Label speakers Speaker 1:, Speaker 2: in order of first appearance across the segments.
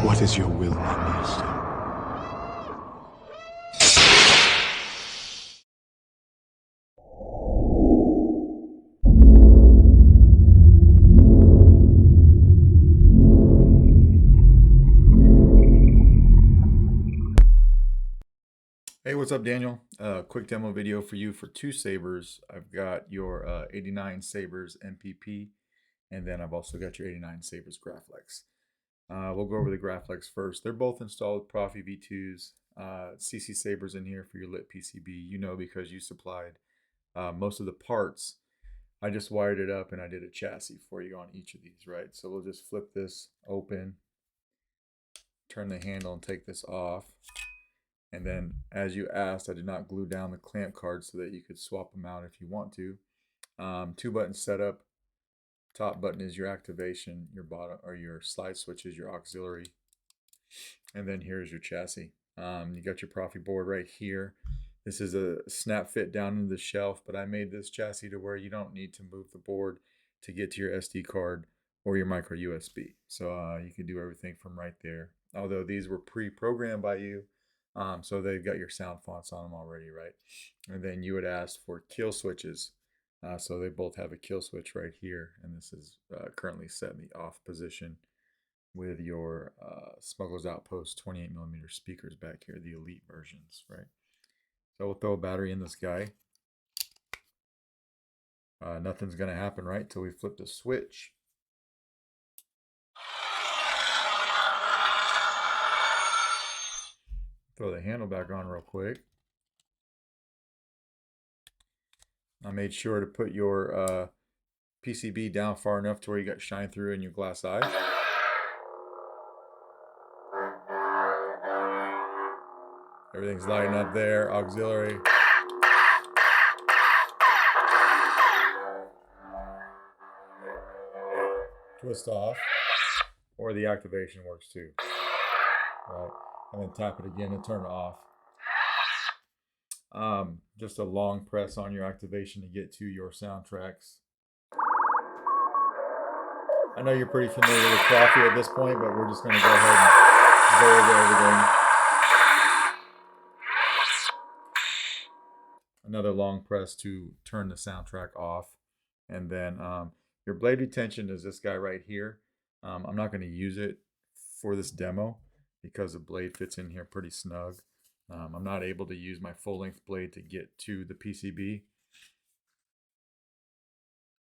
Speaker 1: What is your will, my master?
Speaker 2: Hey, what's up, Daniel? Quick demo video for you for two sabers. I've got your 89 Sabers MPP, and then I've also got your 89 Sabers Graflex. We'll go over the Graflex first. They're both installed with Proffies V2s. CC Sabers in here for your lit PCB. You know, because you supplied most of the parts. I just wired it up and I did a chassis for you on each of these, right? So we'll just flip this open, turn the handle and take this off. And then, as you asked, I did not glue down the clamp cards so that you could swap them out if you want to. 2-button setup. Top button is your activation. Your bottom or your slide switch is your auxiliary. And then here's your chassis. You got your Proffies board right here. This is a snap fit down into the shelf, but I made this chassis to where you don't need to move the board to get to your SD card or your micro USB. So you can do everything from right there. Although these were pre-programmed by you. So they've got your sound fonts on them already, right? And then you would ask for kill switches. So they both have a kill switch right here. And this is currently set in the off position with your Smuggler's Outpost 28mm speakers back here, the elite versions, right? So we'll throw a battery in this guy. Nothing's going to happen, right? Till we flip the switch. Throw the handle back on real quick. I made sure to put your PCB down far enough to where you got shine through in your glass eye. Everything's lighting up there, auxiliary. Twist off, or the activation works too. Right, and then tap it again to turn it off. Just a long press on your activation to get to your soundtracks. I know you're pretty familiar with Proffies at this point, but we're just going to go ahead and go over everything. Another long press to turn the soundtrack off. And then your blade retention is this guy right here. I'm not going to use it for this demo because the blade fits in here pretty snug. I'm not able to use my full-length blade to get to the PCB,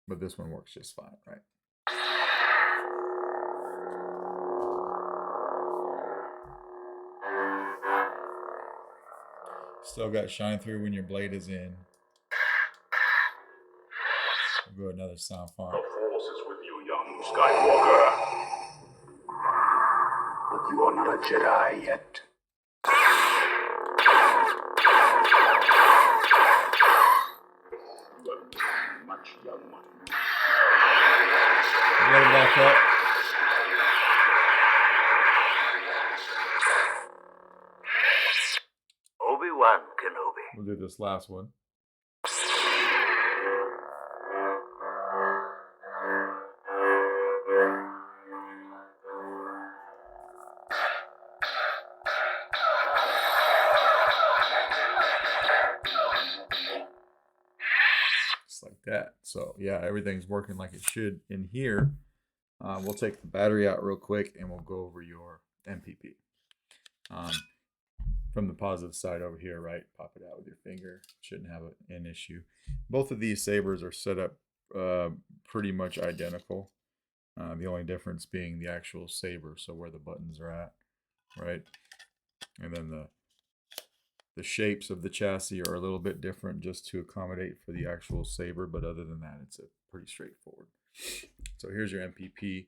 Speaker 2: but this one works just fine, right? Still got shine through when your blade is in. We'll go another sound font.
Speaker 3: The Force is with you, young Skywalker. But you are not a Jedi yet. You are much young one.
Speaker 2: Blade back up.
Speaker 3: Obi-Wan Kenobi.
Speaker 2: We'll do this last one. Just like that. So yeah, everything's working like it should in here. We'll take the battery out real quick and we'll go over your MPP. From the positive side over here, right? Pop it out with your finger. Shouldn't have an issue. Both of these sabers are set up pretty much identical. The only difference being the actual saber, so where the buttons are at, right? And then the shapes of the chassis are a little bit different just to accommodate for the actual saber, but other than that, it's pretty straightforward. So here's your MPP.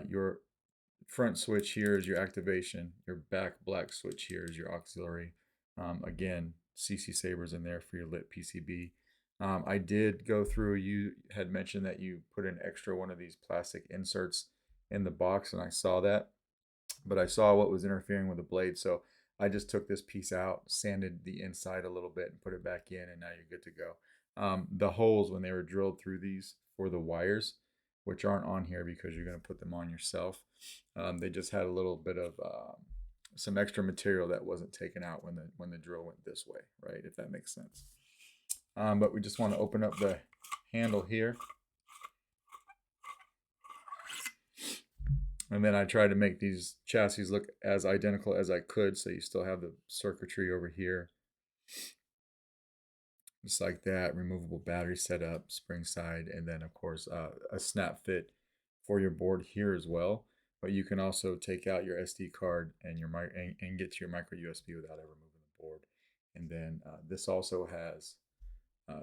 Speaker 2: Your front switch here is your activation. Your back black switch here is your auxiliary. Again, CC Sabers in there for your lit PCB. I did go through, you had mentioned that you put an extra one of these plastic inserts in the box, and I saw that, but I saw what was interfering with the blade, so I just took this piece out, sanded the inside a little bit, and put it back in, and now you're good to go. The holes, when they were drilled through these for the wires, which aren't on here because you're going to put them on yourself. They just had a little bit of some extra material that wasn't taken out when the drill went this way, right? If that makes sense. But we just want to open up the handle here. And then I tried to make these chassis look as identical as I could, so you still have the circuitry over here. Just like that, removable battery setup, spring side, and then of course a snap fit for your board here as well. But you can also take out your SD card and and get to your micro USB without ever moving the board. And then this also has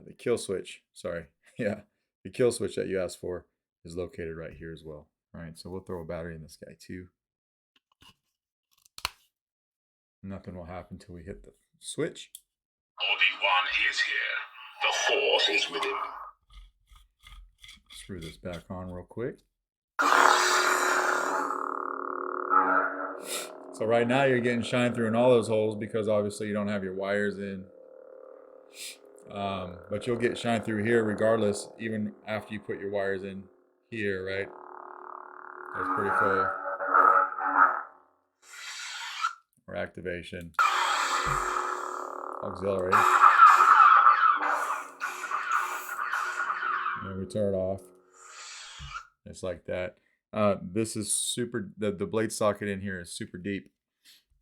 Speaker 2: the kill switch. Sorry, yeah, the kill switch that you asked for is located right here as well. All right, so we'll throw a battery in this guy too. Nothing will happen until we hit the switch.
Speaker 3: Obi-Wan is here. The Force is with him.
Speaker 2: Screw this back on real quick. So right now you're getting shine through in all those holes because obviously you don't have your wires in. But you'll get shine through here regardless, even after you put your wires in here, right? That's pretty cool. Or activation. Auxiliary. And we turn it off. Just like that. This is super, the blade socket in here is super deep.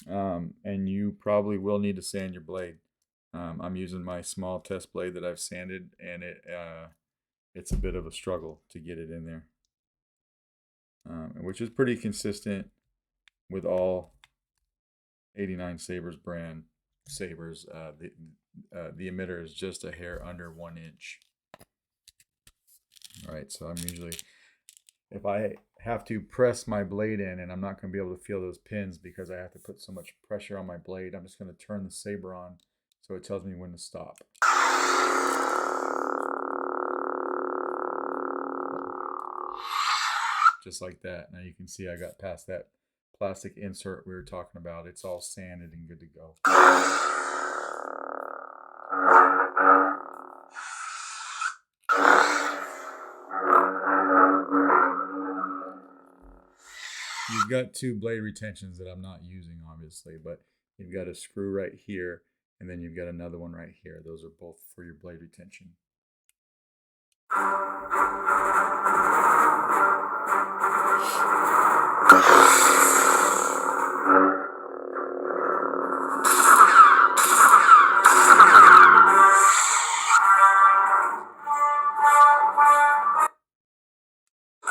Speaker 2: And you probably will need to sand your blade. I'm using my small test blade that I've sanded, and it's a bit of a struggle to get it in there. Which is pretty consistent with all 89 Sabers brand sabers. The emitter is just a hair under 1 inch. All right, so I'm usually, if I have to press my blade in and I'm not going to be able to feel those pins because I have to put so much pressure on my blade, I'm just going to turn the saber on so it tells me when to stop. Just like that. Now you can see I got past that plastic insert we were talking about. It's all sanded and good to go. You've got 2 blade retentions that I'm not using, obviously, but you've got a screw right here, and then you've got another one right here. Those are both for your blade retention.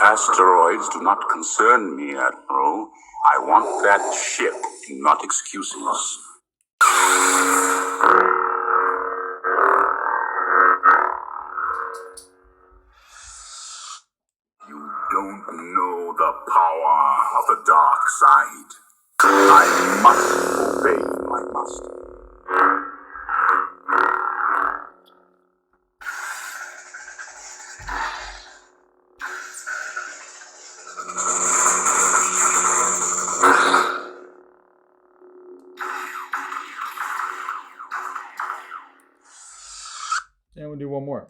Speaker 3: Asteroids do not concern me, Admiral. I want that ship, not excuses. You don't know the power of the dark side. I must obey my master.
Speaker 2: And we'll do one more.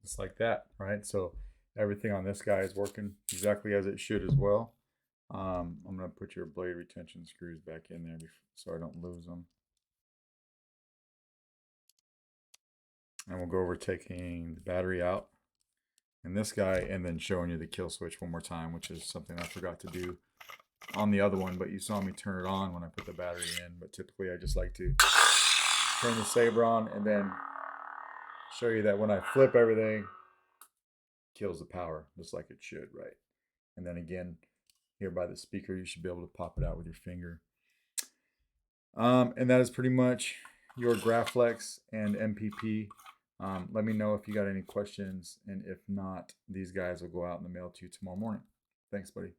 Speaker 2: Just like that, right? So everything on this guy is working exactly as it should as well. I'm going to put your blade retention screws back in there so I don't lose them. And we'll go over taking the battery out in this guy and then showing you the kill switch one more time, which is something I forgot to do on the other one, but you saw me turn it on when I put the battery in. But typically I just like to turn the saber on and then show you that when I flip everything, it kills the power just like it should, right? And then again, here by the speaker, you should be able to pop it out with your finger. And that is pretty much your Graflex and MPP. Let me know if you got any questions, and if not, these guys will go out in the mail to you tomorrow morning. Thanks, buddy.